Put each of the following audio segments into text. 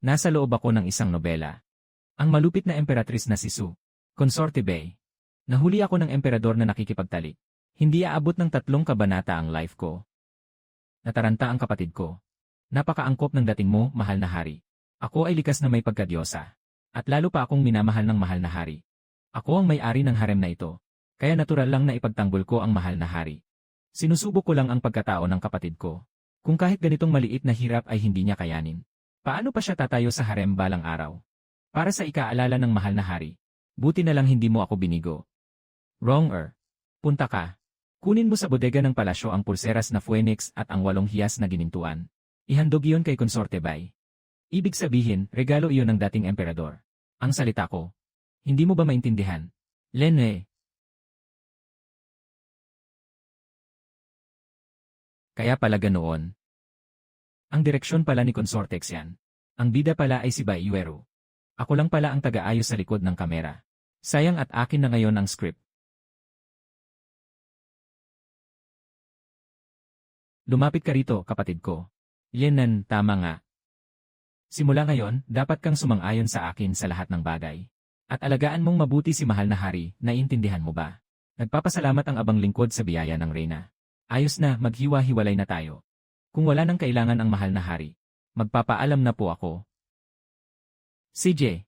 Nasa loob ako ng isang nobela. Ang malupit na emperatris na si Su. Consorte Bay. Nahuli ako ng emperador na nakikipagtalik. Hindi aabot ng 3 kabanata ang life ko. Nataranta ang kapatid ko. Napakaangkop ng dating mo, mahal na hari. Ako ay likas na may pagkadyosa. At lalo pa akong minamahal ng mahal na hari. Ako ang may-ari ng harem na ito. Kaya natural lang na ipagtanggol ko ang mahal na hari. Sinusubok ko lang ang pagkatao ng kapatid ko. Kung kahit ganitong maliit na hirap ay hindi niya kayanin. Paano pa siya tatayo sa harem balang araw? Para sa ikaalala ng mahal na hari. Buti na lang hindi mo ako binigo. Wronger. Punta ka. Kunin mo sa bodega ng palasyo ang pulseras na phoenix at ang 8 hiyas na ginintuan. Ihandog iyon kay Consorte Bay. Ibig sabihin, regalo iyon ng dating emperador. Ang salita ko. Hindi mo ba maintindihan? Lene. Kaya pala ganoon. Ang direksyon pala ni Consortex yan. Ang bida pala ay si Bayuero. Ako lang pala ang taga-ayos sa likod ng kamera. Sayang at akin na ngayon ang script. Lumapit ka rito, kapatid ko. Yenan, tama nga. Simula ngayon, dapat kang sumang-ayon sa akin sa lahat ng bagay. At alagaan mong mabuti si mahal na hari, naiintindihan mo ba? Nagpapasalamat ang abang lingkod sa biyaya ng reyna. Ayos na, maghiwa-hiwalay na tayo. Kung wala nang kailangan ang mahal na hari, magpapaalam na po ako. CJ.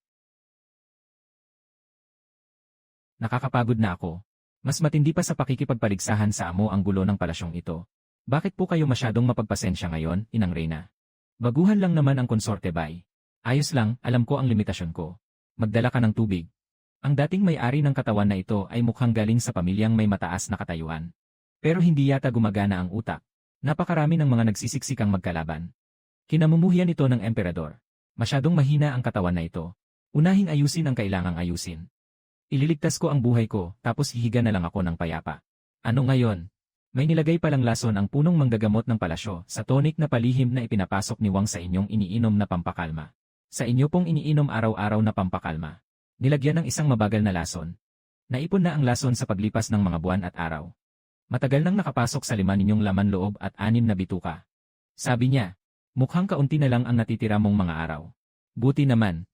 Nakakapagod na ako. Mas matindi pa sa pakikipagpaligsahan sa amo ang gulo ng palasyong ito. Bakit po kayo masyadong mapagpasensya ngayon, inang reyna? Baguhan lang naman ang Consorte Bay. Ayos lang, alam ko ang limitasyon ko. Magdala ka ng tubig. Ang dating may-ari ng katawan na ito ay mukhang galing sa pamilyang may mataas na katayuan. Pero hindi yata gumagana ang utak. Napakarami ng mga nagsisisikang magkalaban. Kinamumuhian ito ng emperador. Masyadong mahina ang katawan na ito. Unahing ayusin ang kailangang ayusin. Ililigtas ko ang buhay ko, tapos hihiga na lang ako ng payapa. Ano ngayon? May nilagay palang lason ang punong manggagamot ng palasyo sa tonic na palihim na ipinapasok ni Wang sa inyong iniinom na pampakalma. Sa inyo pong iniinom araw-araw na pampakalma. Nilagyan ng isang mabagal na lason. Naipon na ang lason sa paglipas ng mga buwan at araw. Matagal nang nakapasok sa 5 ninyong laman loob at 6 na bituka. Sabi niya, mukhang kaunti na lang ang natitira mong mga araw. Buti naman.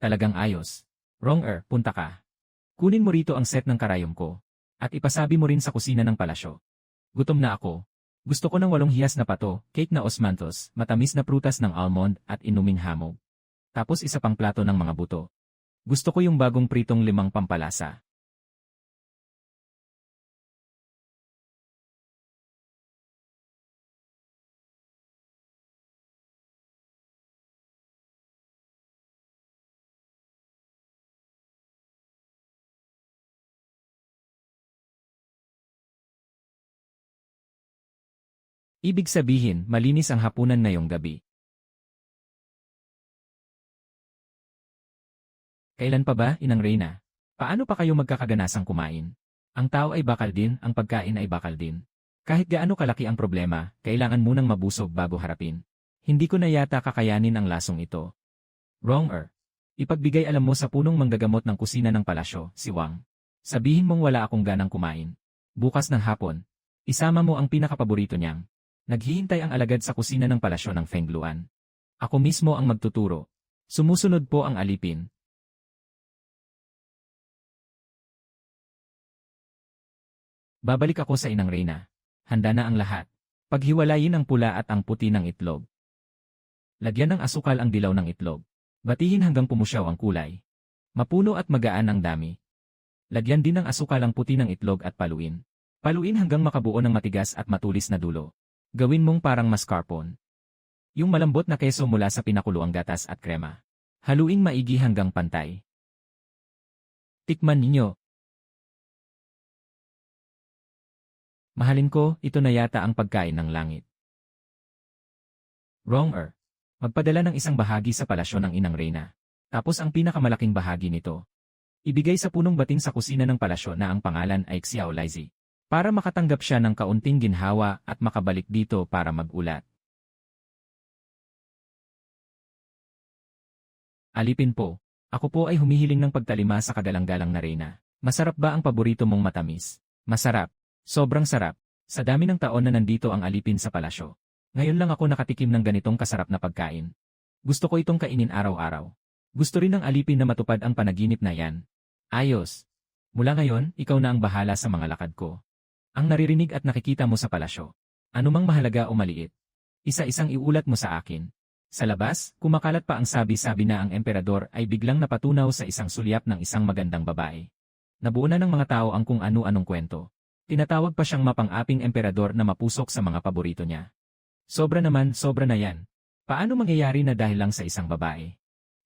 Talagang ayos. Wronger, punta ka. Kunin mo rito ang set ng karayom ko. At ipasabi mo rin sa kusina ng palasyo. Gutom na ako. Gusto ko ng 8 hiyas na pato, cake na osmanthus, matamis na prutas ng almond at inuming hamog. Tapos isa pang plato ng mga buto. Gusto ko yung bagong pritong 5 pampalasa. Ibig sabihin, malinis ang hapunan ngayong gabi. Kailan pa ba, inang reyna? Paano pa kayo magkakaganasang kumain? Ang tao ay bakal din, ang pagkain ay bakal din. Kahit gaano kalaki ang problema, kailangan munang mabusog bago harapin. Hindi ko na yata kakayanin ang lasong ito. Wronger. Ipagbigay alam mo sa punong manggagamot ng kusina ng palasyo, si Wang. Sabihin mong wala akong ganang kumain. Bukas ng hapon, isama mo ang pinakapaborito niyang. Naghihintay ang alagad sa kusina ng palasyo ng Fengluan. Ako mismo ang magtuturo. Sumusunod po ang alipin. Babalik ako sa inang reyna. Handa na ang lahat. Paghiwalayin ang pula at ang puti ng itlog. Lagyan ng asukal ang dilaw ng itlog. Batihin hanggang pumusyaw ang kulay. Mapuno at magaan ang dami. Lagyan din ng asukal ang puti ng itlog at paluin. Paluin hanggang makabuo ng matigas at matulis na dulo. Gawin mong parang mascarpone. Yung malambot na keso mula sa pinakuluang gatas at krema. Haluing maigi hanggang pantay. Tikman ninyo. Mahalin ko, ito na yata ang pagkain ng langit. Wronger. Magpadala ng isang bahagi sa palasyo ng inang reyna. Tapos ang pinakamalaking bahagi nito. Ibigay sa punong bating sa kusina ng palasyo na ang pangalan ay Xiao Laizi. Para makatanggap siya ng kaunting ginhawa at makabalik dito para mag-ulat. Alipin po. Ako po ay humihiling ng pagtalima sa kagalang-galang na reyna. Masarap ba ang paborito mong matamis? Masarap. Sobrang sarap. Sa dami ng taon na nandito ang alipin sa palasyo. Ngayon lang ako nakatikim ng ganitong kasarap na pagkain. Gusto ko itong kainin araw-araw. Gusto rin ng alipin na matupad ang panaginip na yan. Ayos. Mula ngayon, ikaw na ang bahala sa mga lakad ko. Ang naririnig at nakikita mo sa palasyo. Anumang mahalaga o maliit. Isa-isang iulat mo sa akin. Sa labas, kumakalat pa ang sabi-sabi na ang emperador ay biglang napatunaw sa isang sulyap ng isang magandang babae. Nabuo na ng mga tao ang kung ano-anong kwento. Tinatawag pa siyang mapang-aping emperador na mapusok sa mga paborito niya. Sobra na yan. Paano mangyayari na dahil lang sa isang babae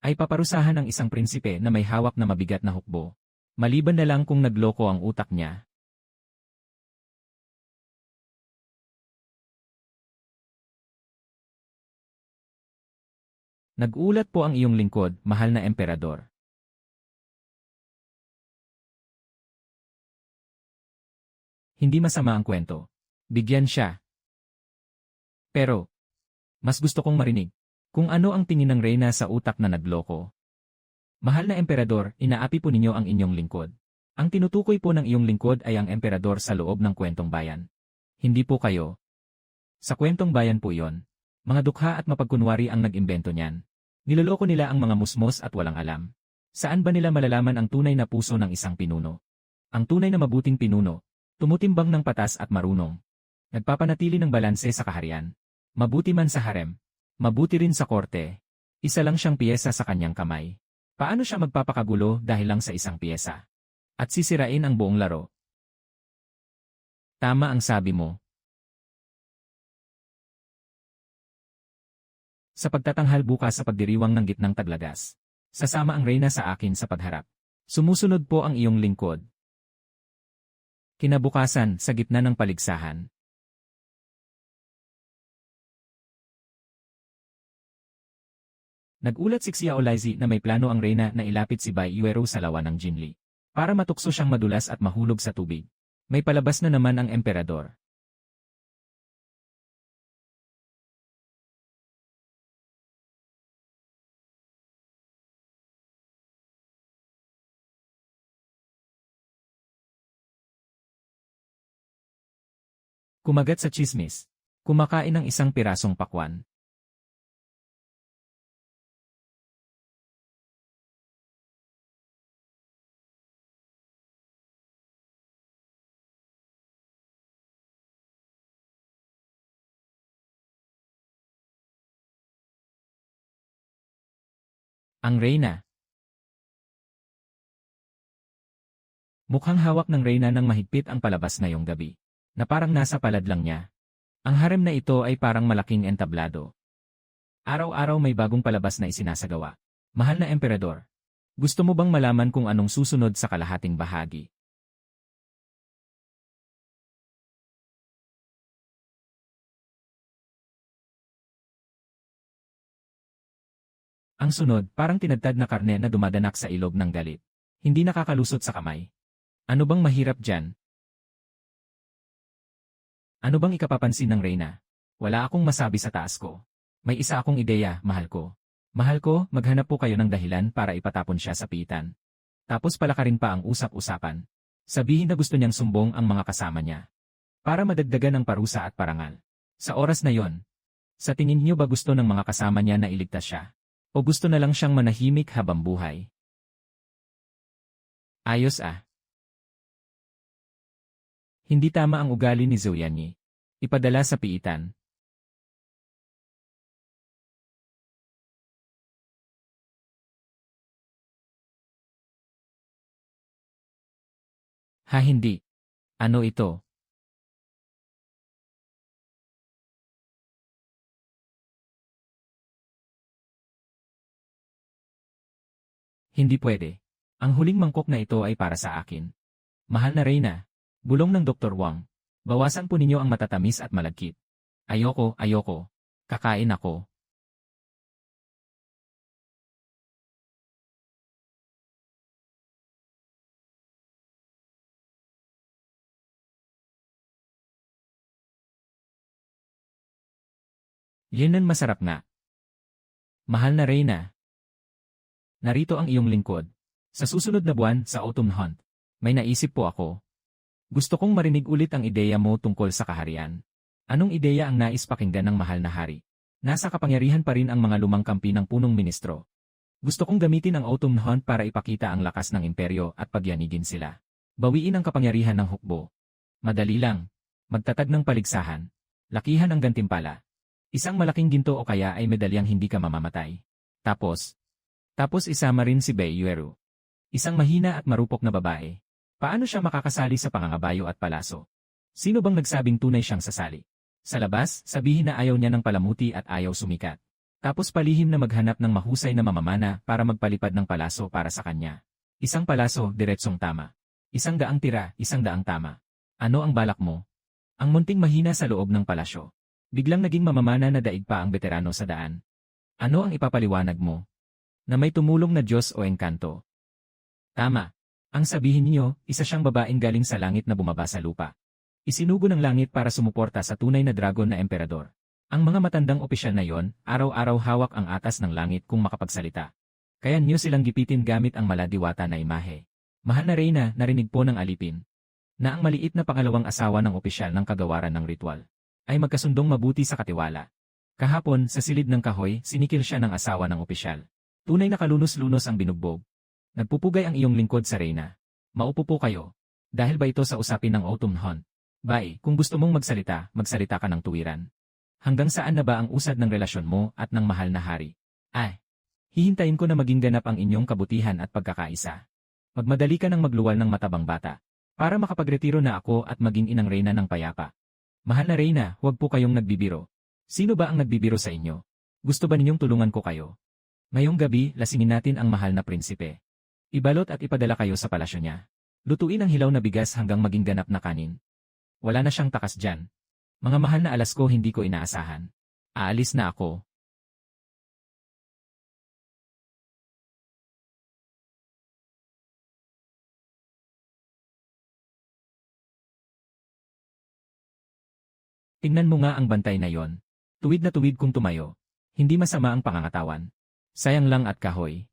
ay paparusahan ng isang prinsipe na may hawak na mabigat na hukbo? Maliban na lang kung nagloko ang utak niya. Nag-ulat po ang iyong lingkod, mahal na emperador. Hindi masama ang kwento. Bigyan siya. Pero, mas gusto kong marinig kung ano ang tingin ng reyna sa utak na nagloko. Mahal na emperador, inaapi po ninyo ang inyong lingkod. Ang tinutukoy po ng iyong lingkod ay ang emperador sa loob ng kwentong bayan. Hindi po kayo. Sa kwentong bayan po iyon. Mga dukha at mapagkunwari ang nag-imbento niyan. Niloloko nila ang mga musmos at walang alam. Saan ba nila malalaman ang tunay na puso ng isang pinuno? Ang tunay na mabuting pinuno, tumutimbang ng patas at marunong. Nagpapanatili ng balanse sa kaharian. Mabuti man sa harem. Mabuti rin sa korte. Isa lang siyang piyesa sa kanyang kamay. Paano siya magpapakagulo dahil lang sa isang piyesa? At sisirain ang buong laro. Tama ang sabi mo. Sa pagtatanghal bukas sa pagdiriwang ng gitnang taglagas, sasama ang reyna sa akin sa pagharap. Sumusunod po ang iyong lingkod. Kinabukasan, sa gitna ng paligsahan. Nag-ulat si Xiaolaizi na may plano ang reyna na ilapit si Bai Yuero sa lawa ng Jinli. Para matukso siyang madulas at mahulog sa tubig. May palabas na naman ang emperador. Kumagat sa tsismis. Kumakain ng isang pirasong pakwan. Ang reyna. Mukhang hawak ng reyna ng mahigpit ang palabas ngayong gabi. Na parang nasa palad lang niya. Ang harem na ito ay parang malaking entablado. Araw-araw may bagong palabas na isinasagawa. Mahal na emperador. Gusto mo bang malaman kung anong susunod sa kalahating bahagi? Ang sunod, parang tinadtad na karne na dumadanak sa ilog ng galit. Hindi nakakalusot sa kamay. Ano bang mahirap dyan? Ano bang ikapapansin ng reyna? Wala akong masabi sa taas ko. May isa akong ideya, mahal ko. Mahal ko, maghanap po kayo ng dahilan para ipatapon siya sa piitan. Tapos palakarin pa ang usap-usapan. Sabihin na gusto niyang sumbong ang mga kasama niya. Para madagdagan ang parusa at parangal. Sa oras na yon, sa tingin niyo ba gusto ng mga kasama niya na iligtas siya? O gusto na lang siyang manahimik habang buhay? Ayos ah. Hindi tama ang ugali ni Zhou Yanyi. Ipadala sa piitan. Ha hindi. Ano ito? Hindi pwede. Ang huling mangkok na ito ay para sa akin. Mahal na reyna. Bulong ng Dr. Wang. Bawasan po ninyo ang matatamis at malagkit. Ayoko, ayoko. Kakain ako. Yan ang masarap nga. Mahal na reyna. Narito ang iyong lingkod. Sa susunod na buwan, sa autumn hunt, may naisip po ako. Gusto kong marinig ulit ang ideya mo tungkol sa kaharian. Anong ideya ang nais pakinggan ng mahal na hari? Nasa kapangyarihan pa rin ang mga lumang kampi ng punong ministro. Gusto kong gamitin ang Autumn Hunt para ipakita ang lakas ng imperyo at pagyanigin sila. Bawiin ang kapangyarihan ng hukbo. Madali lang. Magtatag ng paligsahan. Lakihan ang gantimpala. Isang malaking ginto o kaya ay medalyang hindi ka mamamatay. Tapos isama rin si Beiyuero. Isang mahina at marupok na babae. Paano siya makakasali sa pangangabayo at palaso? Sino bang nagsabing tunay siyang sasali? Sa labas, sabihin na ayaw niya ng palamuti at ayaw sumikat. Tapos palihim na maghanap ng mahusay na mamamana para magpalipad ng palaso para sa kanya. Isang palaso, diretsong tama. Isang daang tira, isang daang tama. Ano ang balak mo? Ang munting mahina sa loob ng palasyo. Biglang naging mamamana na daig pa ang veterano sa daan. Ano ang ipapaliwanag mo? Na may tumulong na Diyos o engkanto. Tama. Ang sabihin niyo, isa siyang babaeng galing sa langit na bumaba sa lupa. Isinugo ng langit para sumuporta sa tunay na dragon na emperador. Ang mga matandang opisyal na yon, araw-araw hawak ang atas ng langit kung makapagsalita. Kaya niyo silang gipitin gamit ang maladiwata na imahe. Mahal na Reyna, narinig po ng alipin na ang maliit na pangalawang asawa ng opisyal ng kagawaran ng ritual ay magkasundong mabuti sa katiwala. Kahapon, sa silid ng kahoy, sinikil siya ng asawa ng opisyal. Tunay na kalunos-lunos ang binugbog. Nagpupugay ang iyong lingkod sa Reyna. Maupo po kayo. Dahil ba ito sa usapin ng Autumn Hunt? Bay, kung gusto mong magsalita ka ng tuwiran. Hanggang saan na ba ang usad ng relasyon mo at ng mahal na hari? Ay, hihintayin ko na maging ganap ang inyong kabutihan at pagkakaisa. Magmadali ka ng magluwal ng matabang bata. Para makapagretiro na ako at maging inang Reyna ng payapa. Mahal na Reyna, huwag po kayong nagbibiro. Sino ba ang nagbibiro sa inyo? Gusto ba ninyong tulungan ko kayo? Ngayong gabi, lasingin natin ang mahal na prinsipe. Ibalot at ipadala kayo sa palasyo niya. Lutuin ang hilaw na bigas hanggang maging ganap na kanin. Wala na siyang takas dyan. Mga mahal na alas ko hindi ko inaasahan. Aalis na ako. Tingnan mo nga ang bantay na yon. Tuwid na tuwid kung tumayo. Hindi masama ang pangangatawan. Sayang lang at kahoy.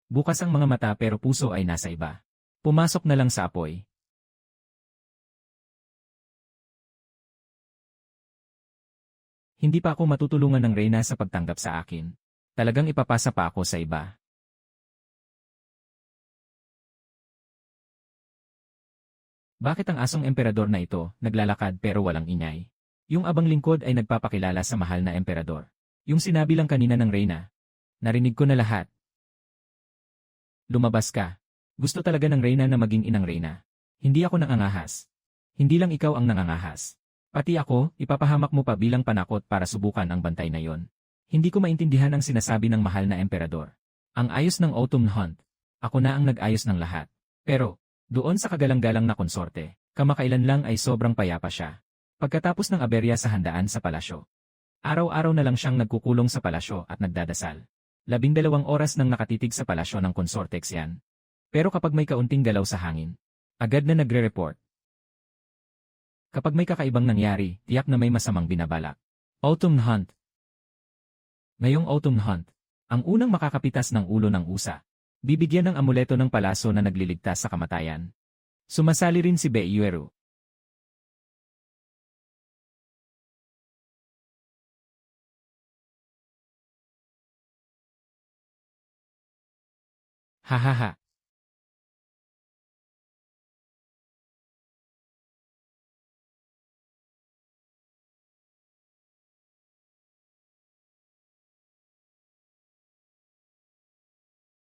Bukas ang mga mata pero puso ay nasa iba. Pumasok na lang sa apoy. Hindi pa ako matutulungan ng Reyna sa pagtanggap sa akin. Talagang ipapasa pa ako sa iba. Bakit ang asong emperador na ito, naglalakad pero walang ingay? Yung abang lingkod ay nagpapakilala sa mahal na emperador. Yung sinabi lang kanina ng Reyna. Narinig ko na lahat. Lumabas ka. Gusto talaga ng Reyna na maging inang Reyna. Hindi ako nangangahas. Hindi lang ikaw ang nangangahas. Pati ako, ipapahamak mo pa bilang panakot para subukan ang bantay na yon. Hindi ko maintindihan ang sinasabi ng mahal na emperador. Ang ayos ng Autumn Hunt. Ako na ang nag-ayos ng lahat. Pero, doon sa kagalang-galang na konsorte, kamakailan lang ay sobrang payapa siya. Pagkatapos ng aberya sa handaan sa palasyo. Araw-araw na lang siyang nagkukulong sa palasyo at nagdadasal. 12 oras nang nakatitig sa palasyo ng konsortex yan. Pero kapag may kaunting galaw sa hangin, agad na nagre-report. Kapag may kakaibang nangyari, tiyak na may masamang binabalak. Autumn Hunt. Ngayong Autumn Hunt, ang unang makakapitas ng ulo ng usa. Bibigyan ng amuleto ng palaso na nagliligtas sa kamatayan. Sumasali rin si Beiyuero. Hahaha.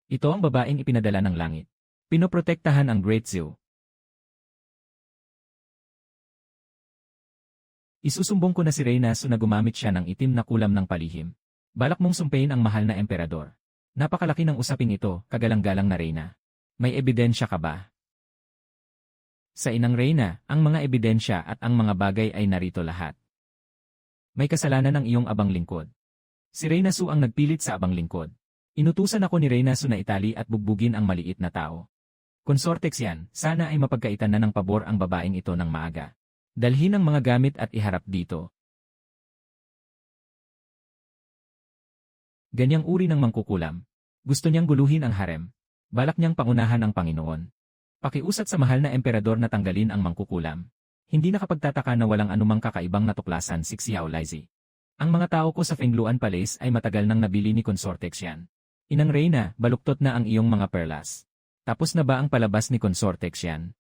Ito ang babaeng ipinadala ng langit. Pinoprotektahan ang Great Zoo. Isusumbong ko na si Reyna na gumamit siya ng itim na kulam ng palihim. Balak mong sumpayin ang mahal na emperador. Napakalaki ng usaping ito, kagalang-galang na Reyna. May ebidensya ka ba? Sa inang Reyna, ang mga ebidensya at ang mga bagay ay narito lahat. May kasalanan ng iyong abang lingkod. Si Reyna ang nagpilit sa abang lingkod. Inutusan ako ni Reyna na itali at bugbugin ang maliit na tao. Konsortex yan, sana ay mapagkaitan na ng pabor ang babaeng ito ng maaga. Dalhin ang mga gamit at iharap dito. Ganyang uri ng mangkukulam. Gusto niyang guluhin ang harem. Balak niyang pangunahan ang Panginoon. Pakiusat sa mahal na emperador na tanggalin ang mangkukulam. Hindi nakapagtataka na walang anumang kakaibang natuklasan si Xiao Laizi. Ang mga tao ko sa Fengluan Palace ay matagal nang nabili ni Consorte Xian. Inang Reyna, baluktot na ang iyong mga perlas. Tapos na ba ang palabas ni Consorte Xian?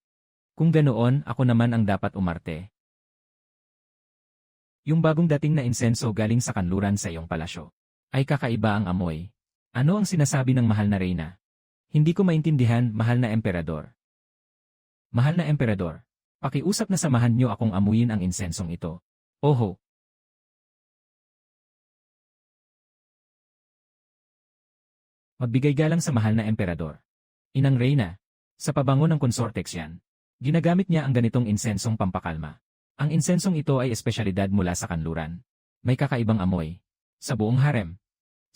Kung ganoon, ako naman ang dapat umarte. Yung bagong dating na insenso galing sa kanluran sa iyong palasyo. Ay kakaiba ang amoy. Ano ang sinasabi ng mahal na Reyna? Hindi ko maintindihan, mahal na emperador. Mahal na emperador, pakiusap na samahan niyo akong amuyin ang insensong ito. Oho. Magbigay galang sa mahal na emperador. Inang Reyna, sa pabango ng Consorte Xian, ginagamit niya ang ganitong insensong pampakalma. Ang insensong ito ay espesyalidad mula sa kanluran. May kakaibang amoy. Sa buong harem,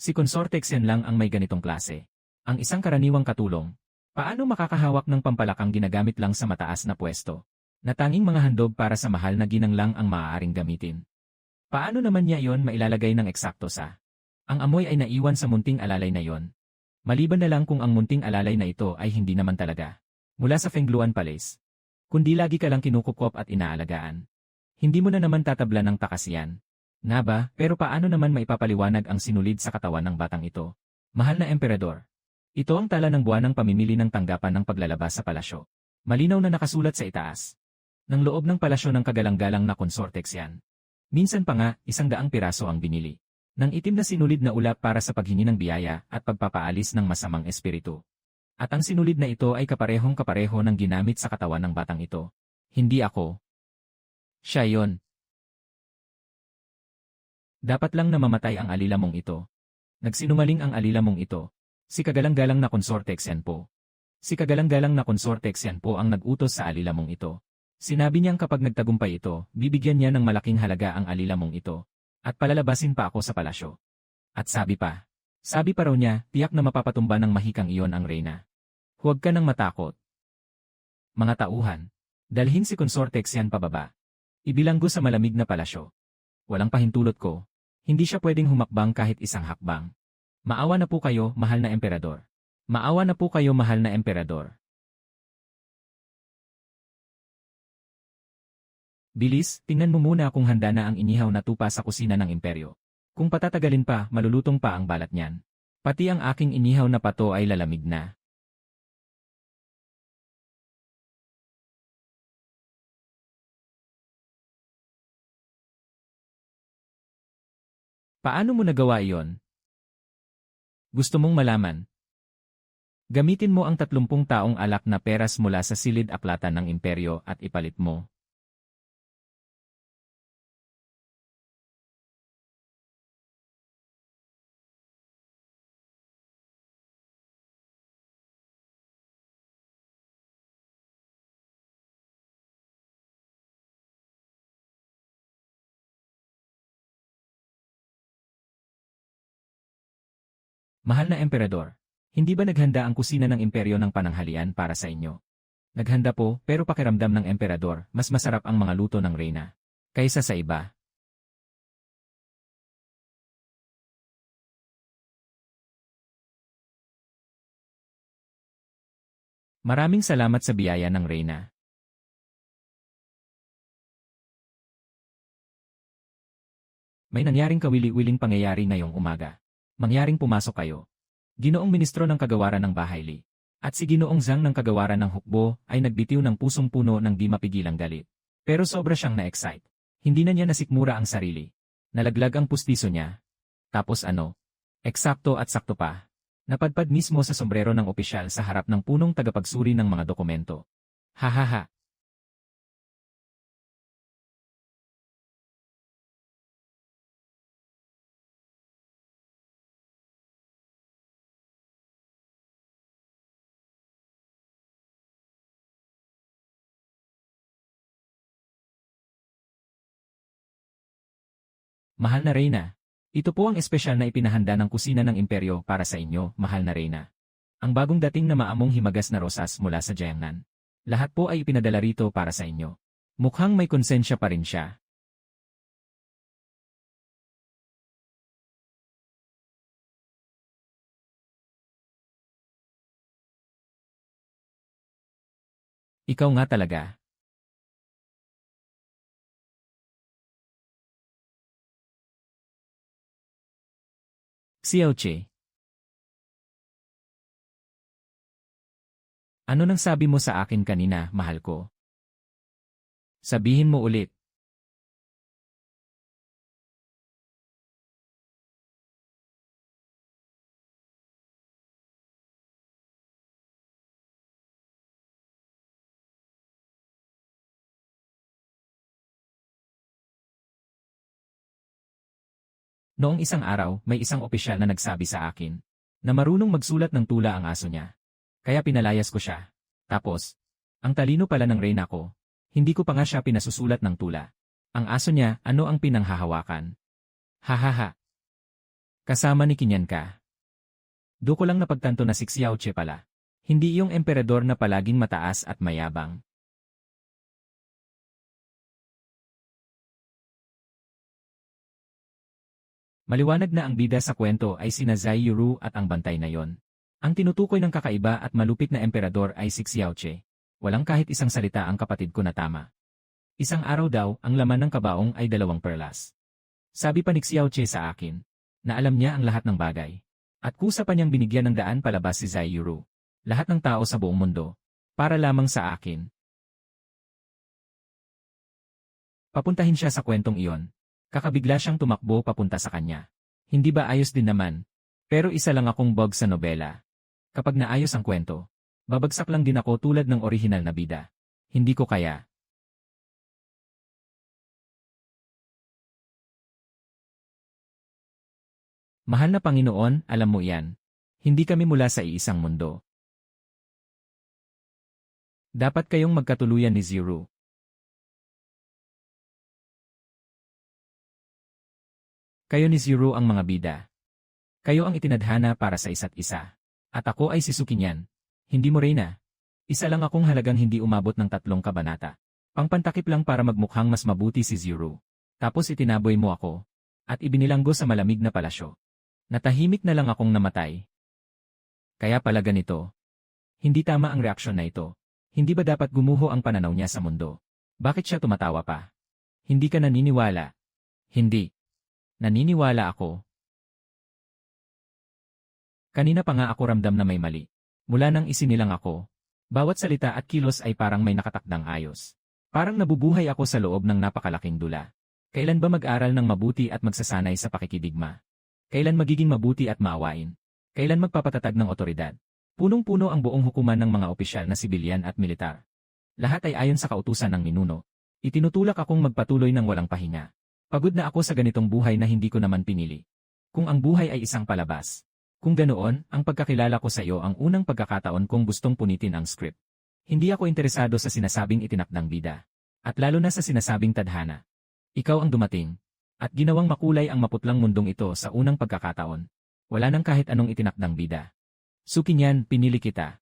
si Consorte Xian lang ang may ganitong klase. Ang isang karaniwang katulong. Paano makakahawak ng pampalakang ginagamit lang sa mataas na pwesto? Na tanging mga handog para sa mahal na ginang lang ang maaaring gamitin. Paano naman niya iyon mailalagay ng eksakto sa? Ang amoy ay naiwan sa munting alalay na iyon. Maliban na lang kung ang munting alalay na ito ay hindi naman talaga. Mula sa Fengluan Palace. Kundi lagi ka lang kinukupkop at inaalagaan. Hindi mo na naman tatabla ng takasiyan. Nga ba, pero paano naman maipapaliwanag ang sinulid sa katawan ng batang ito? Mahal na emperador. Ito ang tala ng buwanang pamimili ng tanggapan ng paglalabas sa palasyo. Malinaw na nakasulat sa itaas. Ng loob ng palasyo ng kagalang-galang na Consorte Xian. Minsan pa nga, 100 piraso ang binili. Nang itim na sinulid na ulap para sa paghingi ng biyaya at pagpapaalis ng masamang espiritu. At ang sinulid na ito ay kaparehong-kapareho ng ginamit sa katawan ng batang ito. Hindi ako. Siya yon. Dapat lang na mamatay ang alilamong ito. Nagsinungaling ang alilamong ito. Si kagalang-galang na Consorte Xian po. Si kagalang-galang na Consorte Xian po ang nag-utos sa alilamong ito. Sinabi niyang kapag nagtagumpay ito, bibigyan niya ng malaking halaga ang alilamong ito. At palalabasin pa ako sa palasyo. At sabi pa raw niya, tiyak na mapapatumba ng mahikang iyon ang Reyna. Huwag ka nang matakot. Mga tauhan, dalhin si Consorte Xian pababa. Ibilanggo sa malamig na palasyo. Walang pahintulot ko. Hindi siya pwedeng humakbang kahit isang hakbang. Maawa na po kayo, mahal na emperador. Maawa na po kayo, mahal na emperador. Bilis, tingnan mo muna kung handa na ang inihaw na tupa sa kusina ng imperyo. Kung patatagalin pa, malulutong pa ang balat niyan. Pati ang aking inihaw na pato ay lalamig na. Paano mo nagawa iyon? Gusto mong malaman? Gamitin mo ang 30 taong alak na peras mula sa silid-aklatan ng imperyo at ipalit mo. Mahal na emperador, hindi ba naghanda ang kusina ng imperyo ng pananghalian para sa inyo? Naghanda po, pero pakiramdam ng emperador, mas masarap ang mga luto ng Reyna kaysa sa iba. Maraming salamat sa biyaya ng Reyna. May nangyaring kawili-wiling pangyayari ngayong umaga. Mangyaring pumasok kayo. Ginoong Ministro ng Kagawaran ng Bahayli. At si Ginoong Zhang ng Kagawaran ng Hukbo ay nagbitiw ng pusong puno ng di mapigilang galit. Pero sobra siyang na-excite. Hindi na niya nasikmura ang sarili. Nalaglag ang pustiso niya. Tapos ano? Eksakto at sakto pa. Napadpad mismo sa sombrero ng opisyal sa harap ng punong tagapagsuri ng mga dokumento. Hahaha. Mahal na Reyna. Ito po ang espesyal na ipinahanda ng kusina ng imperyo para sa inyo, mahal na Reyna. Ang bagong dating na maamong himagas na rosas mula sa Jiangnan. Lahat po ay ipinadala rito para sa inyo. Mukhang may konsensya pa rin siya. Ikaw nga talaga. Xiaoche, ano nang sabi mo sa akin kanina, mahal ko? Sabihin mo ulit. Noong isang araw, may isang opisyal na nagsabi sa akin na marunong magsulat ng tula ang aso niya. Kaya pinalayas ko siya. Tapos, ang talino pala ng reyna ko. Hindi ko pa nga siya pinasusulat ng tula. Ang aso niya, ano ang pinanghahawakan? Hahaha. Kasama ni Kinyan ka. Do ko lang napagtanto na si Xiaoche pala. Hindi yung emperador na palaging mataas at mayabang. Maliwanag na ang bida sa kwento ay sina Zai Yuru at ang bantay na yon. Ang tinutukoy ng kakaiba at malupit na emperador ay si Xiaoche. Walang kahit isang salita ang kapatid ko na tama. Isang araw daw, ang laman ng kabaong ay 2 perlas. Sabi pa ni Xiaoche sa akin, na alam niya ang lahat ng bagay. At kusa pa niyang binigyan ng daan palabas si Zai Yuru. Lahat ng tao sa buong mundo. Para lamang sa akin. Papuntahin siya sa kwentong iyon. Kakabigla siyang tumakbo papunta sa kanya. Hindi ba ayos din naman? Pero isa lang akong bug sa nobela. Kapag naayos ang kwento, babagsak lang din ako tulad ng orihinal na bida. Hindi ko kaya. Mahal na Panginoon, alam mo yan. Hindi kami mula sa iisang mundo. Dapat kayong magkatuluyan ni Zero. Kayo ni Zero ang mga bida. Kayo ang itinadhana para sa isa't isa. At ako ay si Sukinyan. Hindi mo reyna. Isa lang akong halagang hindi umabot ng 3 kabanata. Pangpantakip lang para magmukhang mas mabuti si Zero. Tapos itinaboy mo ako. At ibinilanggo sa malamig na palasyo. Natahimik na lang akong namatay. Kaya pala ganito. Hindi tama ang reaksyon na ito. Hindi ba dapat gumuho ang pananaw niya sa mundo? Bakit siya tumatawa pa? Hindi ka naniniwala. Hindi. Naniniwala ako. Kanina pa nga ako ramdam na may mali. Mula nang isinilang ako. Bawat salita at kilos ay parang may nakatakdang ayos. Parang nabubuhay ako sa loob ng napakalaking dula. Kailan ba mag-aral ng mabuti at magsasanay sa pakikidigma? Kailan magiging mabuti at maawain? Kailan magpapatatag ng otoridad? Punong-puno ang buong hukuman ng mga opisyal na sibilyan at militar. Lahat ay ayon sa kautusan ng ninuno. Itinutulak akong magpatuloy ng walang pahinga. Pagod na ako sa ganitong buhay na hindi ko naman pinili. Kung ang buhay ay isang palabas. Kung ganoon, ang pagkakilala ko sa iyo ang unang pagkakataon kong gustong punitin ang script. Hindi ako interesado sa sinasabing itinakdang bida. At lalo na sa sinasabing tadhana. Ikaw ang dumating. At ginawang makulay ang maputlang mundong ito sa unang pagkakataon. Wala nang kahit anong itinakdang bida. Sukinyan, pinili kita.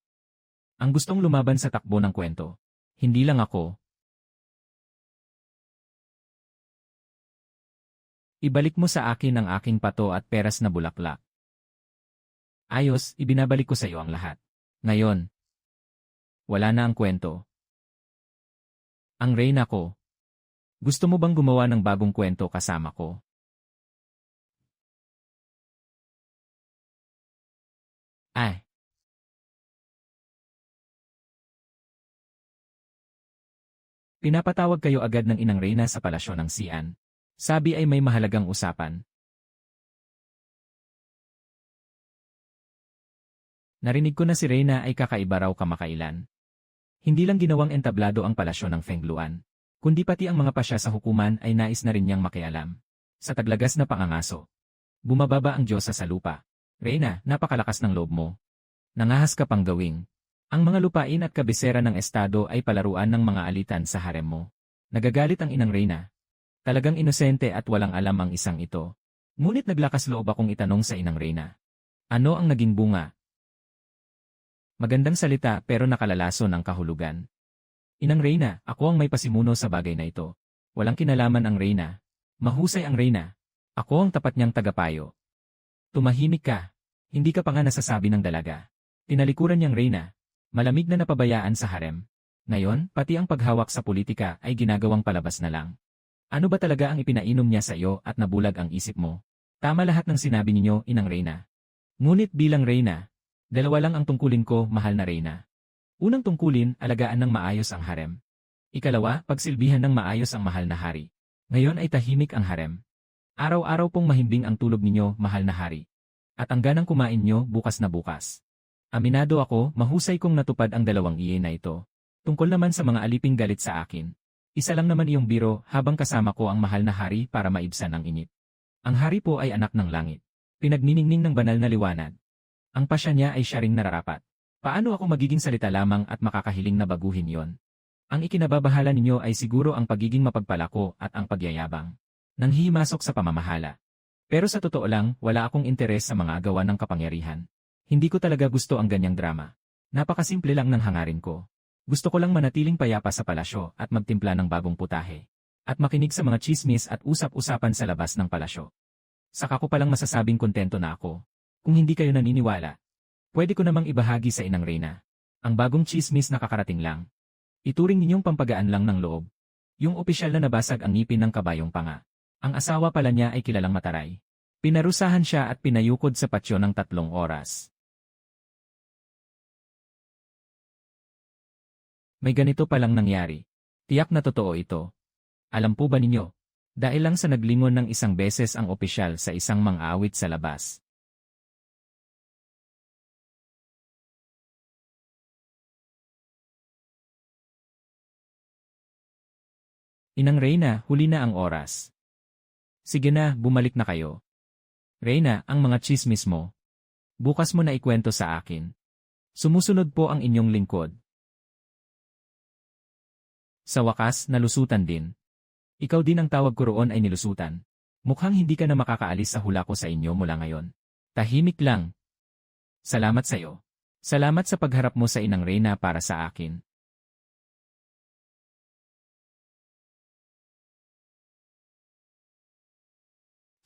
Ang gustong lumaban sa takbo ng kwento. Hindi lang ako. Ibalik mo sa akin ang aking pato at peras na bulaklak. Ayos, ibinabalik ko sa iyo ang lahat. Ngayon, wala na ang kwento. Ang reyna ko. Gusto mo bang gumawa ng bagong kwento kasama ko? Ay. Pinapatawag kayo agad ng inang reyna sa palasyo ng Xi'an. Sabi ay may mahalagang usapan. Narinig ko na si Reyna ay kakaiba raw kamakailan. Hindi lang ginawang entablado ang palasyo ng Fengluan, kundi pati ang mga pasya sa hukuman ay nais na rin niyang makialam. Sa taglagas na pangangaso. Bumababa ang Diyosa sa lupa. Reyna, napakalakas ng loob mo. Nangahas ka pang gawing. Ang mga lupain at kabisera ng estado ay palaruan ng mga alitan sa harem mo. Nagagalit ang inang Reyna. Talagang inosente at walang alam ang isang ito. Ngunit naglakas loob akong itanong sa inang Reyna. Ano ang naging bunga? Magandang salita pero nakalalason ang kahulugan. Inang Reyna, ako ang may pasimuno sa bagay na ito. Walang kinalaman ang Reyna. Mahusay ang Reyna. Ako ang tapat niyang tagapayo. Tumahimik ka. Hindi ka pa nga nasasabi ng dalaga. Tinalikuran niyang Reyna. Malamig na napabayaan sa harem. Ngayon, pati ang paghawak sa politika ay ginagawang palabas na lang. Ano ba talaga ang ipinainom niya sa iyo at nabulag ang isip mo? Tama lahat ng sinabi ninyo, Inang Reyna. Ngunit bilang Reyna, dalawa lang ang tungkulin ko, mahal na Reyna. Unang tungkulin, alagaan ng maayos ang harem. Ikalawa, pagsilbihan ng maayos ang mahal na hari. Ngayon ay tahimik ang harem. Araw-araw pong mahimbing ang tulog ninyo, mahal na hari. At ang ganang kumain nyo, bukas na bukas. Aminado ako, mahusay kong natupad ang dalawang iye na ito. Tungkol naman sa mga aliping galit sa akin. Isa lang naman iyong biro habang kasama ko ang mahal na hari para maibsan ang init. Ang hari po ay anak ng langit. Pinagniningning ng banal na liwanag. Ang pasya niya ay siya ring nararapat. Paano ako magiging salita lamang at makakahiling na baguhin yon? Ang ikinababahala ninyo ay siguro ang pagiging mapagpalako at ang pagyayabang. Nanghihimasok sa pamamahala. Pero sa totoo lang, wala akong interes sa mga agawan ng kapangyarihan. Hindi ko talaga gusto ang ganyang drama. Napakasimple lang ng hangarin ko. Gusto ko lang manatiling payapa sa palasyo at magtimpla ng bagong putahe. At makinig sa mga chismis at usap-usapan sa labas ng palasyo. Saka ko palang masasabing kontento na ako. Kung hindi kayo naniniwala, pwede ko namang ibahagi sa Inang Reyna. Ang bagong chismis na kakarating lang. Ituring ninyong pampagaan lang ng loob. Yung opisyal na nabasag ang ngipin ng kabayong panga. Ang asawa pala niya ay kilalang mataray. Pinarusahan siya at pinayukod sa patio ng 3 oras. May ganito palang nangyari. Tiyak na totoo ito. Alam po ba ninyo? Dahil lang sa naglingon ng isang beses ang opisyal sa isang mang-aawit sa labas. Inang Reyna, huli na ang oras. Sige na, bumalik na kayo. Reyna, ang mga chismis mo. Bukas mo na ikwento sa akin. Sumusunod po ang inyong lingkod. Sa wakas, nalusutan din. Ikaw din ang tawag ko roon ay nilusutan. Mukhang hindi ka na makakaalis sa hula ko sa inyo mula ngayon. Tahimik lang. Salamat sa'yo. Salamat sa pagharap mo sa Inang Reyna para sa akin.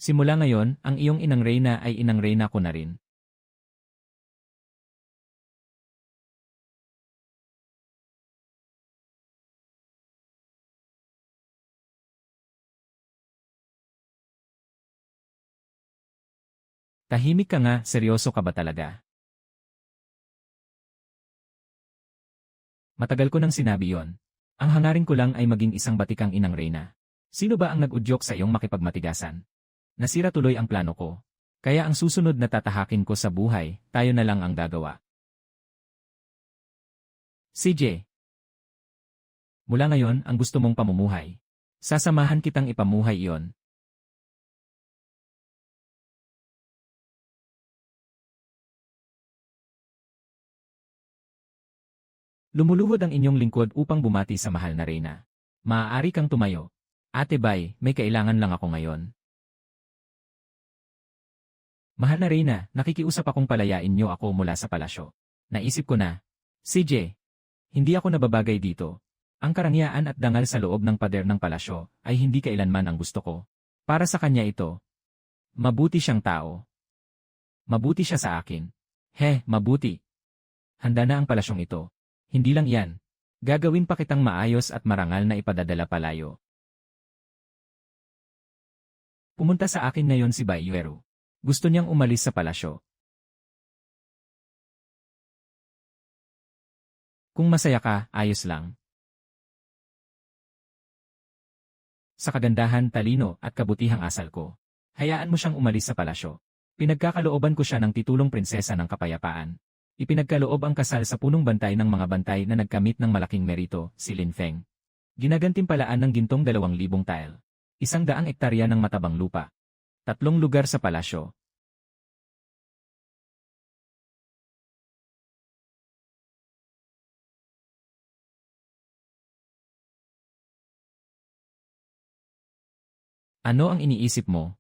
Simula ngayon, ang iyong Inang Reyna ay Inang Reyna ko na rin. Tahimik ka nga, seryoso ka ba talaga? Matagal ko nang sinabi yon. Ang hangarin ko lang ay maging isang batikang Inang Reyna. Sino ba ang nag-udyok sa iyong makipagmatigasan? Nasira tuloy ang plano ko. Kaya ang susunod na tatahakin ko sa buhay, tayo na lang ang gagawa. CJ. Mula ngayon, ang gusto mong pamumuhay. Sasamahan kitang ipamuhay iyon. Lumuluhod ang inyong lingkod upang bumati sa mahal na Reyna. Maaari kang tumayo. Ate Bay, may kailangan lang ako ngayon. Mahal na Reyna, nakikiusap akong palayain niyo ako mula sa palasyo. Naisip ko na. CJ, hindi ako nababagay dito. Ang karangyaan at dangal sa loob ng pader ng palasyo ay hindi kailanman ang gusto ko. Para sa kanya ito. Mabuti siyang tao. Mabuti siya sa akin. Mabuti. Handa na ang palasyong ito. Hindi lang yan. Gagawin pa kitang maayos at marangal na ipadadala palayo. Pumunta sa akin ngayon si Bayuero. Gusto niyang umalis sa palasyo. Kung masaya ka, ayos lang. Sa kagandahan, talino at kabutihang asal ko. Hayaan mo siyang umalis sa palasyo. Pinagkakalooban ko siya ng titulong prinsesa ng kapayapaan. Ipinagkaloob ang kasal sa punong bantay ng mga bantay na nagkamit ng malaking merito, si Lin Feng. Ginagantimpalaan ng gintong 2,000 tile. 100 ektarya ng matabang lupa. 3 lugar sa palasyo. Ano ang iniisip mo?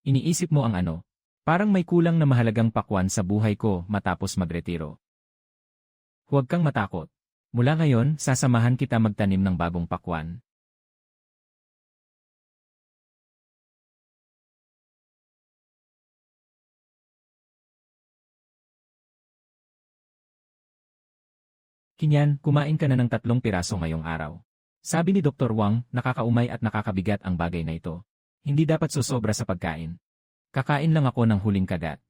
Iniisip mo ang ano? Parang may kulang na mahalagang pakwan sa buhay ko matapos magretiro. Huwag kang matakot. Mula ngayon, sasamahan kita magtanim ng bagong pakwan. Kinyan, kumain ka na ng 3 piraso ngayong araw. Sabi ni Dr. Wang, nakakaumay at nakakabigat ang bagay na ito. Hindi dapat susobra sa pagkain. Kakain lang ako ng huling kagat.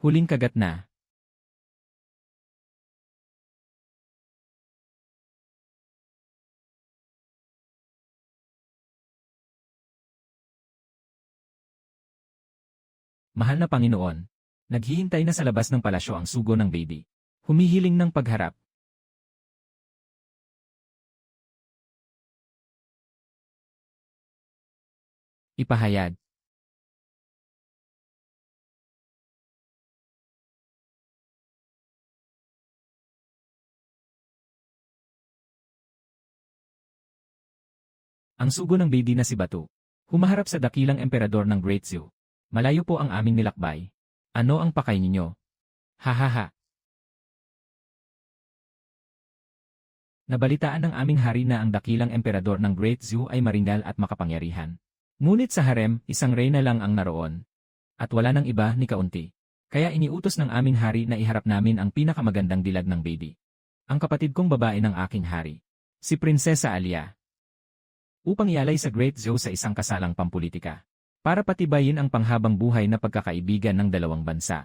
Huling kagat na. Mahal na Panginoon. Naghihintay na sa labas ng palasyo ang sugo ng baby. Humihiling ng pagharap. Ipahayag. Ang sugo ng baby na si Batu. Humaharap sa dakilang emperador ng Great Zoo. Malayo po ang aming nilakbay. Ano ang pakay ninyo? Hahaha. Nabalitaan ng aming hari na ang dakilang emperador ng Great Zoo ay maringal at makapangyarihan. Ngunit sa harem, isang reyna lang ang naroon. At wala nang iba ni kaunti. Kaya iniutos ng aming hari na iharap namin ang pinakamagandang dilag ng baby. Ang kapatid kong babae ng aking hari. Si Prinsesa Alia. Upang ialay sa Great Zoo sa isang kasalang pampulitika. Para patibayin ang panghabang buhay na pagkakaibigan ng dalawang bansa.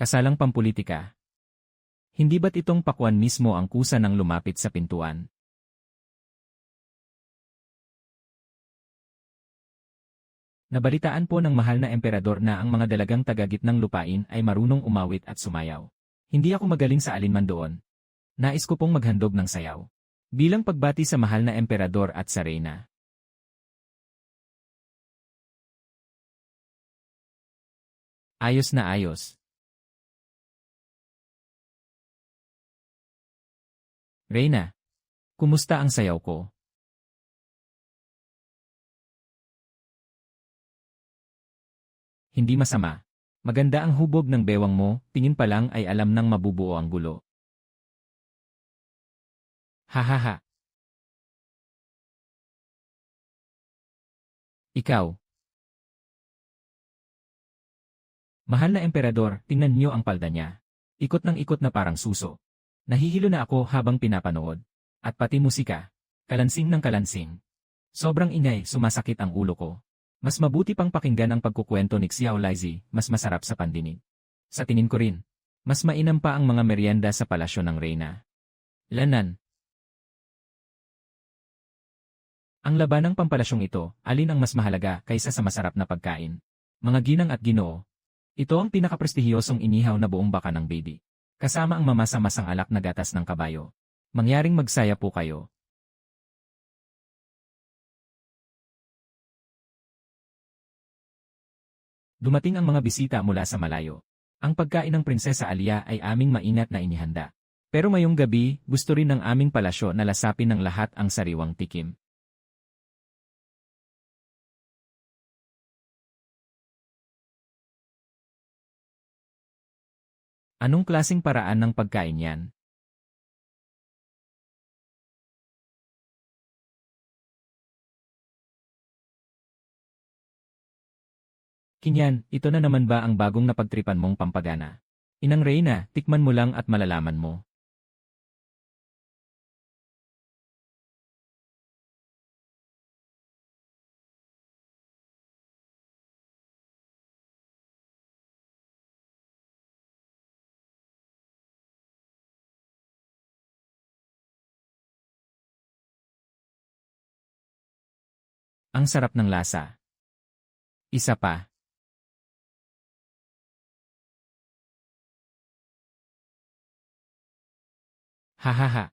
Kasalang pampulitika. Hindi ba't itong pakwan mismo ang kusa ng lumapit sa pintuan? Nabalitaan po ng mahal na emperador na ang mga dalagang taga-gitnang lupain ay marunong umawit at sumayaw. Hindi ako magaling sa alinman doon. Nais ko pong maghandog ng sayaw. Bilang pagbati sa mahal na emperador at sa reyna. Ayos na ayos. Reyna, kumusta ang sayaw ko? Hindi masama. Maganda ang hubog ng bewang mo, tingin pa lang ay alam nang mabubuo ang gulo. Hahaha. Ikaw. Mahal na emperador, tingnan niyo ang palda niya. Ikot ng ikot na parang suso. Nahihilo na ako habang pinapanood. At pati musika. Kalansing ng kalansing. Sobrang ingay, sumasakit ang ulo ko. Mas mabuti pang pakinggan ang pagkukwento ni Xiao Laizi, mas masarap sa pandinig. Sa tingin ko rin, mas mainam pa ang mga merienda sa palasyo ng reyna. Lanan. Ang labanang pampalasyong ito, alin ang mas mahalaga kaysa sa masarap na pagkain? Mga ginang at ginoo. Ito ang pinakaprestihiyosong inihaw na buong baka ng baby. Kasama ang mamasa-masang alak na gatas ng kabayo. Mangyaring magsaya po kayo. Dumating ang mga bisita mula sa malayo. Ang pagkain ng Prinsesa Alia ay aming maingat na inihanda. Pero ngayong gabi, gusto rin ng aming palasyo na lasapin ng lahat ang sariwang tikim. Anong klaseng paraan ng pagkain yan? Kinyan, ito na naman ba ang bagong napagtripan mong pampagana? Inang Reyna, tikman mo lang at malalaman mo. Ang sarap ng lasa. Isa pa. Hahaha.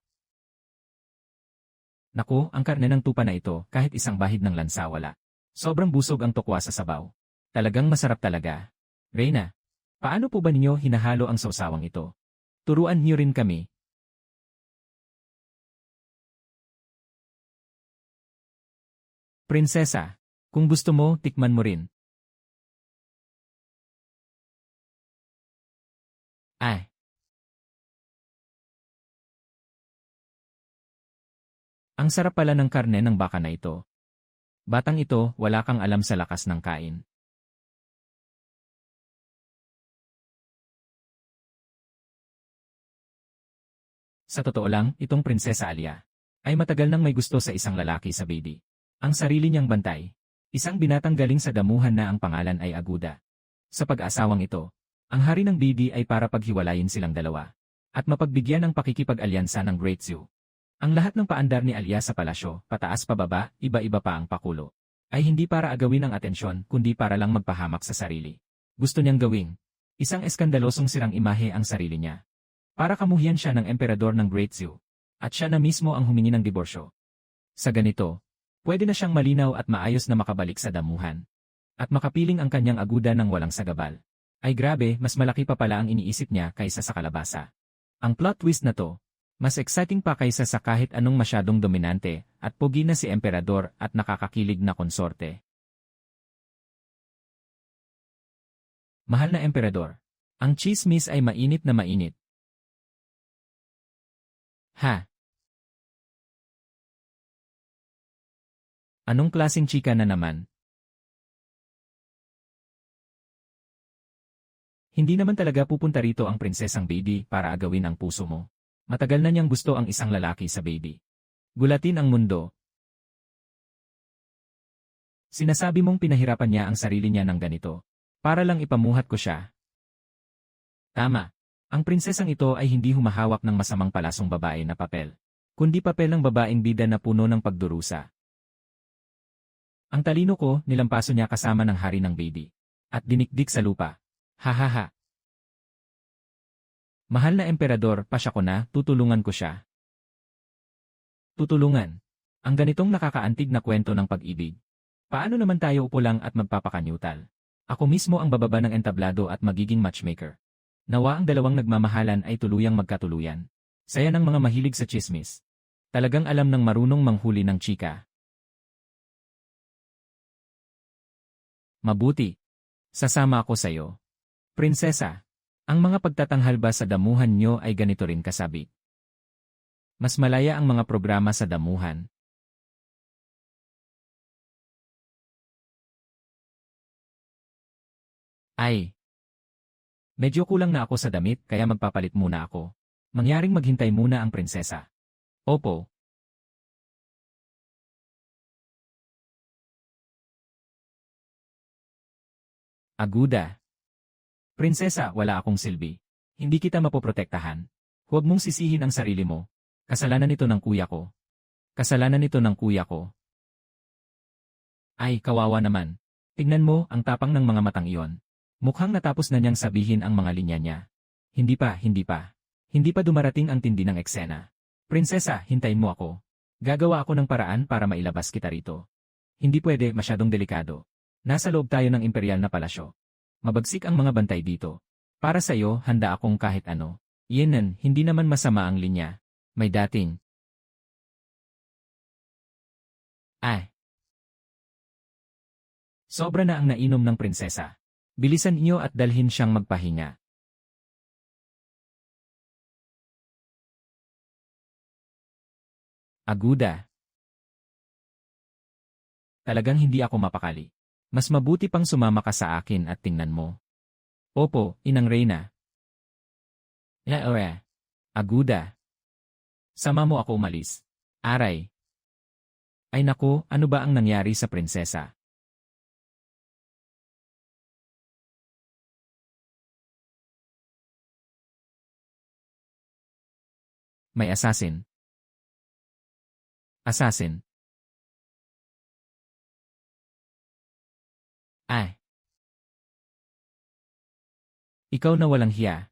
Naku, ang karne ng tupa na ito, kahit isang bahid ng lansa wala. Sobrang busog ang tokwa sa sabaw. Talagang masarap talaga. Reyna, paano po ba ninyo hinahalo ang sausawang ito? Turuan niyo rin kami. Prinsesa, kung gusto mo, tikman mo rin. Ay, ang sarap pala ng karne ng baka na ito. Batang ito, wala kang alam sa lakas ng kain. Sa totoo lang, itong Prinsesa Alia. ay matagal nang may gusto sa isang lalaki sa Bedi. Ang sarili niyang bantay. Isang binatang galing sa damuhan na ang pangalan ay Aguda. Sa pag-asawang ito, ang hari ng Bedi ay para paghiwalayin silang dalawa at mapagbigyan ng pakikipag-alyansa ng Great Zoo. Ang lahat ng paandar ni Alia sa palasyo, pataas pababa, iba-iba pa ang pakulo, ay hindi para agawin ang atensyon kundi para lang magpahamak sa sarili. Gusto niyang gawing isang eskandalosong sirang imahe ang sarili niya. Para kamuhian siya ng emperador ng Great Zoo. At siya na mismo ang humingi ng diborsyo. Sa ganito, pwede na siyang malinaw at maayos na makabalik sa damuhan. At makapiling ang kanyang aguda ng walang sagabal. Ay grabe, mas malaki pa pala ang iniisip niya kaysa sa kalabasa. Ang plot twist na to, mas exciting pa kaysa sa kahit anong masyadong dominante at pogi na si emperador at nakakakilig na konsorte. Mahal na emperador, ang chismis ay mainit na mainit. Ha? Anong klaseng chika na naman? Hindi naman talaga pupunta rito ang prinsesang Bedi para agawin ang puso mo. Matagal na niyang gusto ang isang lalaki sa Bedi. Gulatin ang mundo. Sinasabi mong pinahirapan niya ang sarili niya ng ganito. Para lang ipamuhat ko siya. Tama. Ang prinsesang ito ay hindi humahawak ng masamang palasong babae na papel, kundi papel ng babaeng bida na puno ng pagdurusa. Ang talino ko, nilampaso niya kasama ng hari ng Bedi. At dinikdik sa lupa. Hahaha. Mahal na emperador, pasya ko na, tutulungan ko siya. Tutulungan. Ang ganitong nakakaantig na kwento ng pag-ibig. Paano naman tayo upo lang at magpapakanyutal? Ako mismo ang bababa ng entablado at magiging matchmaker. Nawa ang dalawang nagmamahalan ay tuluyang magkatuluyan. Saya ng mga mahilig sa chismis. Talagang alam ng marunong manghuli ng chika. Mabuti. Sasama ako sayo. Prinsesa, ang mga pagtatanghal ba sa damuhan nyo ay ganito rin kasabi? Mas malaya ang mga programa sa damuhan. Ay. Medyo kulang na ako sa damit kaya magpapalit muna ako. Mangyaring maghintay muna ang prinsesa. Opo. Aguda. Prinsesa, wala akong silbi. Hindi kita mapoprotektahan. Huwag mong sisihin ang sarili mo. Kasalanan ito ng kuya ko. Kasalanan ito ng kuya ko. Ay, kawawa naman. Tignan mo ang tapang ng mga matang iyon. Mukhang natapos na niyang sabihin ang mga linya niya. Hindi pa, hindi pa. Hindi pa dumarating ang tindi ng eksena. Prinsesa, hintayin mo ako. Gagawa ako ng paraan para mailabas kita rito. Hindi pwede, masyadong delikado. Nasa loob tayo ng imperial na palasyo. Mabagsik ang mga bantay dito. Para sa iyo, handa akong kahit ano. Yenan, hindi naman masama ang linya. May dating. Ay. Sobra na ang nainom ng prinsesa. Bilisan niyo at dalhin siyang magpahinga. Aguda. Talagang hindi ako mapakali. Mas mabuti pang sumama ka sa akin at tingnan mo. Opo, Inang Reyna. Yaoe. Aguda. Sama mo ako umalis. Aray. Ay naku, ano ba ang nangyari sa prinsesa? May assassin. Assassin. Ay. Ikaw na walang hiya.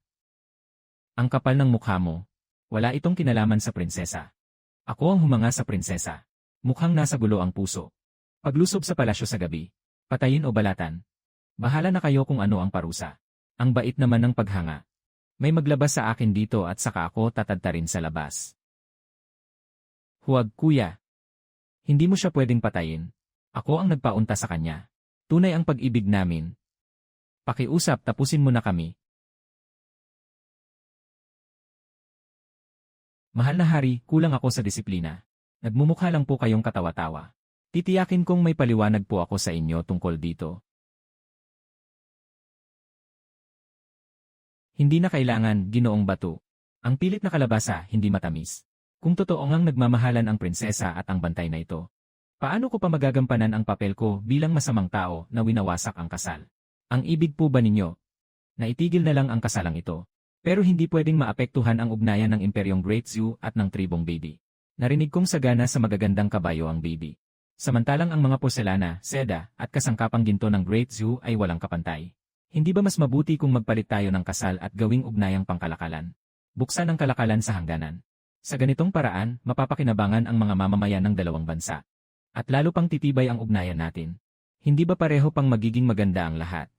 Ang kapal ng mukha mo. Wala itong kinalaman sa prinsesa. Ako ang humanga sa prinsesa. Mukhang nasa gulo ang puso. Paglusob sa palasyo sa gabi. Patayin o balatan. Bahala na kayo kung ano ang parusa. Ang bait naman ng paghanga. May maglabas sa akin dito at saka ako tatadtarin sa labas. Huwag, kuya. Hindi mo siya pwedeng patayin. Ako ang nagpaunta sa kanya. Tunay ang pag-ibig namin. Pakiusap, tapusin mo na kami. Mahal na hari, kulang ako sa disiplina. Nagmumukha lang po kayong katawa-tawa. Titiyakin kong may paliwanag po ako sa inyo tungkol dito. Hindi na kailangan, Ginoong Bato. Ang pilit na kalabasa, hindi matamis. Kung totoo ngang nagmamahalan ang prinsesa at ang bantay na ito, paano ko pa magagampanan ang papel ko bilang masamang tao na winawasak ang kasal? Ang ibig po ba ninyo na itigil na lang ang kasalang ito? Pero hindi pwedeng maapektuhan ang ugnayan ng Imperyong Great Zoo at ng tribong baby. Narinig kong sagana sa magagandang kabayo ang baby. Samantalang ang mga porselana, seda, at kasangkapang ginto ng Great Zoo ay walang kapantay. Hindi ba mas mabuti kung magpalit tayo ng kasal at gawing ugnayang pangkalakalan? Buksan ang kalakalan sa hangganan. Sa ganitong paraan, mapapakinabangan ang mga mamamayan ng dalawang bansa. At lalo pang titibay ang ugnayan natin. Hindi ba pareho pang magiging maganda ang lahat?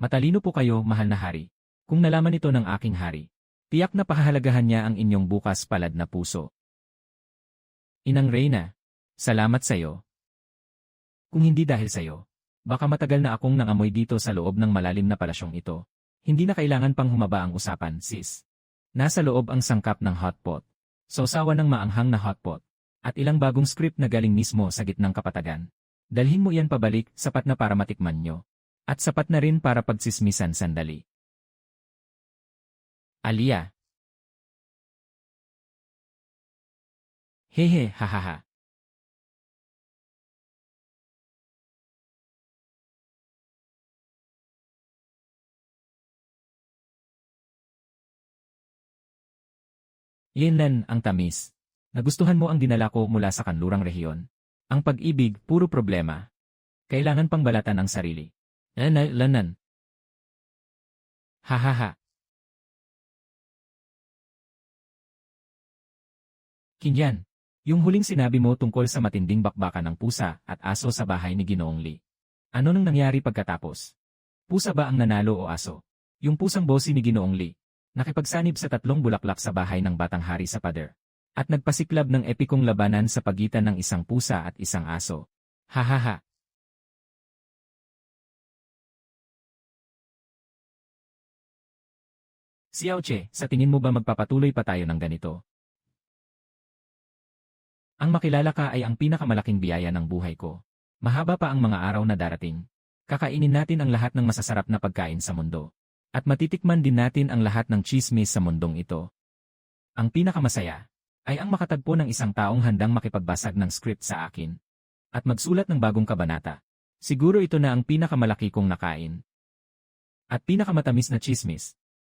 Matalino po kayo, mahal na hari. Kung nalaman ito ng aking hari, tiyak na pahahalagahan niya ang inyong bukas palad na puso. Inang Reyna, salamat sa iyo. Kung hindi dahil sa iyo, baka matagal na akong nangamoy dito sa loob ng malalim na palasyong ito. Hindi na kailangan pang humaba ang usapan, sis. Nasa loob ang sangkap ng hotpot. Sausawan ng maanghang na hotpot. At ilang bagong script na galing mismo sa gitnang kapatagan. Dalhin mo iyan pabalik, sapat na para matikman nyo. At sapat na rin para pagsismisan sandali. Alia. Hehe, hahaha. Yenlan, ang tamis. Nagustuhan mo ang dinala ko mula sa kanlurang rehiyon. Ang pag-ibig, puro problema. Kailangan pang balatan ang sarili. Lanan. Hahaha. Kinyan, yung huling sinabi mo tungkol sa matinding bakbakan ng pusa at aso sa bahay ni Ginoong Lee. Ano nang nangyari pagkatapos? Pusa ba ang nanalo o aso? Yung pusang bossy ni Ginoong Lee. Nakipagsanib sa 3 bulaklak sa bahay ng batang hari sa pader. At nagpasiklab ng epikong labanan sa pagitan ng isang pusa at isang aso. Hahaha. Xiaoche, sa tingin mo ba magpapatuloy pa tayo ng ganito? Ang makilala ka ay ang pinakamalaking biyaya ng buhay ko. Mahaba pa ang mga araw na darating. Kakainin natin ang lahat ng masasarap na pagkain sa mundo. At matitikman din natin ang lahat ng chismis sa mundong ito. Ang pinakamasaya ay ang makatagpo ng isang taong handang makipagbasag ng script sa akin. At magsulat ng bagong kabanata. Siguro ito na ang pinakamalaki kong nakain. At pinakamatamis na chismis.